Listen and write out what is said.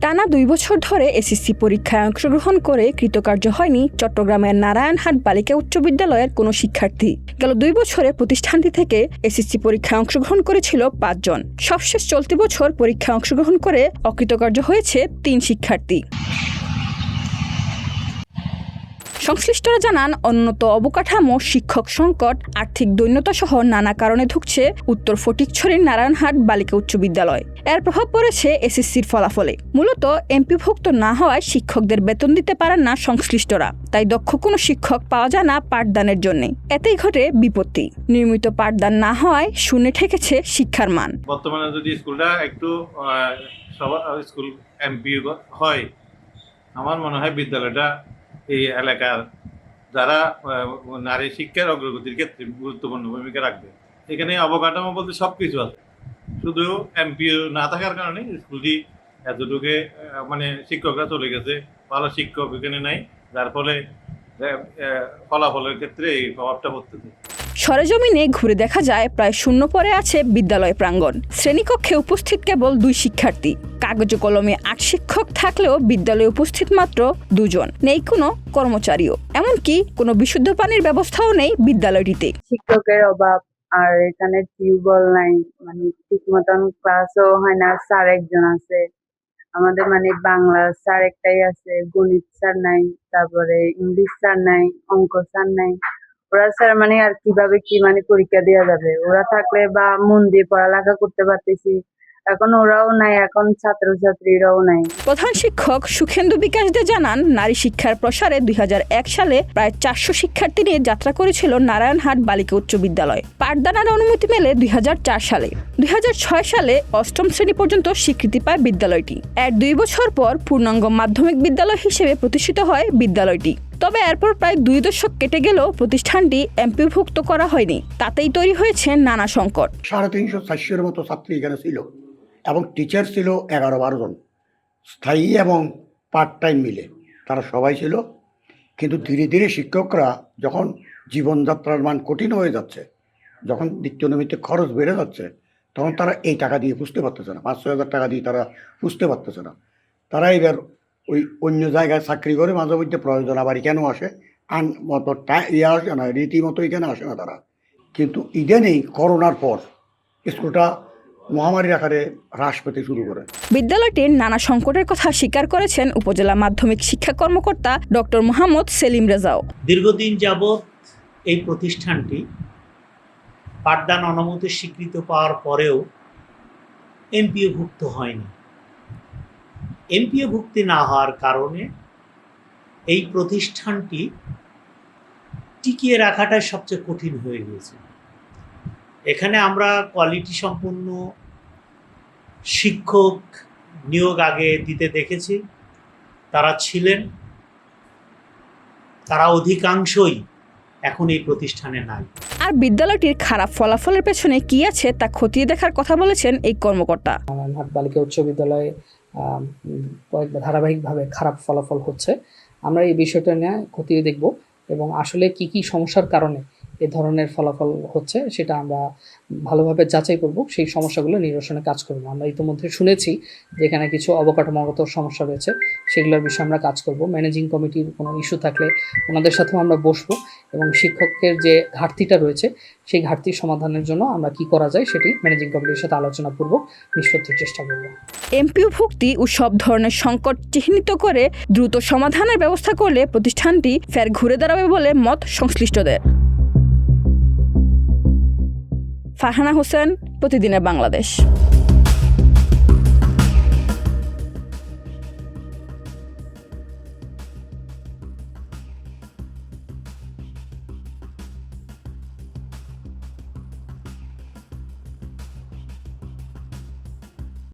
টানা 2 বছর ধরে এসএসসি পরীক্ষায় অংশগ্রহণ করে কৃতকার্য হয়নি চট্টগ্রামের নারায়ণহাট বালিকা উচ্চ বিদ্যালয়ের কোনো শিক্ষার্থী। গেল 2 বছরে প্রতিষ্ঠানটি থেকে এসএসসি পরীক্ষায় অংশগ্রহণ করেছিল 5 জন। সবশেষ চলতি বছর পরীক্ষায় অংশগ্রহণ করে অকৃতকার্য হয়েছে 3 শিক্ষার্থী। সংশ্লিষ্টরা জানান, উন্নত অবকাঠামো, শিক্ষক সংকট, আর্থিক দৈন্যতা সহ নানা কারণে ধুঁকছে উত্তর ফটিকছড়ির নারায়ণহাট বালিকা উচ্চ বিদ্যালয়। এর প্রভাব পড়েছে এসএসসির ফলাফলে। মূলত এমপিভুক্ত না হওয়ায় শিক্ষকদের বেতন দিতে পারেন না সংশ্লিষ্টরা, তাই দক্ষ কোনো শিক্ষক পাওয়া যায় না পাঠদানের জন্য। এতেই ঘটে বিপত্তি। নিয়মিত পাঠদান না হওয়ায় শূন্যে ঠেকেছে শিক্ষার মান। বর্তমানে যদি স্কুলটা একটু স্কুল এমপি হয়, আমার মনে হয় বিদ্যালয়টা এই এলাকার যারা নারী শিক্ষার অগ্রগতির ক্ষেত্রে গুরুত্বপূর্ণ ভূমিকা রাখবে। এখানে অবকাঠামো বলতে সব কিছু আছে, শুধু এমপিও না থাকার কারণে স্কুলটি এতটুকু মানে শিক্ষকরা চলে গেছে, ভালো শিক্ষক এখানে নাই, যার ফলে ফলাফলের ক্ষেত্রে এই প্রভাবটা পড়তেছে। সরেজমিনে ঘুরে দেখা যায় প্রায় শূন্য পড়ে আছে বিদ্যালয় প্রাঙ্গণ। শ্রেণীকক্ষে উপস্থিত কেবল 2 শিক্ষার্থী। কাগজে কলমে 8 শিক্ষক থাকলেও বিদ্যালয়ে উপস্থিত মাত্র 2 জন। নেই কোনো কর্মচারীও, এমনকি কোনো বিশুদ্ধ পানির ব্যবস্থাও নেই বিদ্যালয়টিতে। শিক্ষকের অভাব, আর এখানে টিউবওয়েল নাই, মানে ঠিক মতন ক্লাসও হয় না। স্যার একজন আছে আমাদের, মানে বাংলা স্যার একটাই আছে, গণিত স্যার নাই, তারপরে ইংলিশ স্যার নাই, অঙ্ক স্যার নাই। ওরা স্যার মানে আর কিভাবে কি মানে পরীক্ষা দেওয়া যাবে? ওরা থাকলে বা মন দিয়ে পড়ালেখা করতে পারতেছি, এখন ওরাও নাই, এখন ছাত্রছাত্রীরাও নাই। প্রধান শিক্ষক সুখেন্দু বিকাশ দে জানান, নারী শিক্ষার প্রসারে 2001 সালে প্রায় 400 শিক্ষার্থী নিয়ে যাত্রা করেছিল নারায়ণহাট বালিকা উচ্চ বিদ্যালয়। পাঠদানের অনুমতি মেলে 2004 সালে। 2006 সালে 8ম শ্রেণী পর্যন্ত স্বীকৃতি পায় বিদ্যালয়টি। এর 2 বছর পর পূর্ণাঙ্গ মাধ্যমিক বিদ্যালয় হিসেবে প্রতিষ্ঠিত হয় বিদ্যালয়টি। তবে এরপর প্রায় 2 দশক কেটে গেলেও প্রতিষ্ঠানটি এমপিভুক্ত করা হয়নি। তাতেই তৈরি হয়েছে নানা সংকট। 350-400-এর মতো ছাত্রী এখানে ছিল এবং টিচার ছিল 11-12 জন, স্থায়ী এবং পার্ট টাইম মিলে তারা সবাই ছিল। কিন্তু ধীরে ধীরে শিক্ষকরা যখন জীবনযাত্রার মান কঠিন হয়ে যাচ্ছে, যখন নিত্যনৈমিত্তিক খরচ বেড়ে যাচ্ছে, তখন তারা এই টাকা দিয়ে পুষতে পারতেছে না। 5-6 হাজার টাকা দিয়ে তারা পুষতে পারতেছে না। তারা এবার ওই অন্য জায়গায় চাকরি করে, মাঝে মধ্যে প্রয়োজন আবার কেন আসে, মতো আসে না, রীতিমতো এখানে আসে না তারা। কিন্তু ইদানিং করোনার পর স্কুলটা মহামারীর আকারে হ্রাস পেতে শুরু করে। বিদ্যালয়টির নানা সংকটের কথা স্বীকার করেছেন উপজেলা মাধ্যমিক শিক্ষা কর্মকর্তা ডক্টর মোহাম্মদ সেলিম রেজাও। দীর্ঘদিন যাবৎ এই প্রতিষ্ঠানটি পাঠদান অনুমতি স্বীকৃত পাওয়ার পরেও এমপিওভুক্ত হয়নি। এমপিওভুক্তি না হওয়ার কারণে এই প্রতিষ্ঠানটি টিকিয়ে রাখাটাই সবচেয়ে কঠিন হয়ে গিয়েছে। এখানে আমরা কোয়ালিটি সম্পন্ন শিক্ষক নিয়োগ আগে দিতে দেখেছি, তারা ছিলেন, তারা অধিকাংশই এখন এই প্রতিষ্ঠানে নাই। আর বিদ্যালয়টির খারাপ ফলাফলের পেছনে কি আছে তা খতিয়ে দেখার কথা বলেছেন এই কর্মকর্তা। নারায়ণহাট বালিকা উচ্চ বিদ্যালয়ে ধারাবাহিকভাবে খারাপ ফলাফল হচ্ছে। আমরা এই বিষয়টা নিয়ে খতিয়ে দেখব এবং আসলে কি কি সমস্যার কারণে এ ধরনের ফলাফল হচ্ছে সেটা আমরা ভালোভাবে যাচাই করব, সেই সমস্যাগুলো নিরসনে কাজ করব। আমরা ইতিমধ্যে শুনেছি যে এখানে কিছু অবকাঠামোগত সমস্যা রয়েছে, সেগুলোর বিষয়ে আমরা কাজ করব। ম্যানেজিং কমিটির কোনো ইস্যু থাকলে ওনাদের সাথেও আমরা বসবো এবং শিক্ষকের যে ঘাটতিটা রয়েছে সেই ঘাটতির সমাধানের জন্য আমরা কি করা যায় সেটি ম্যানেজিং কমিটির সাথে আলোচনা করব, নিষ্পত্তির চেষ্টা করব। এমপিওভুক্তি ও সব ধরনের সংকট চিহ্নিত করে দ্রুত সমাধানের ব্যবস্থা করলে প্রতিষ্ঠানটি ফের ঘুরে দাঁড়াবে বলে মত সংশ্লিষ্টদের। ফারহানা হোসেন, প্রতিদিনের বাংলাদেশ।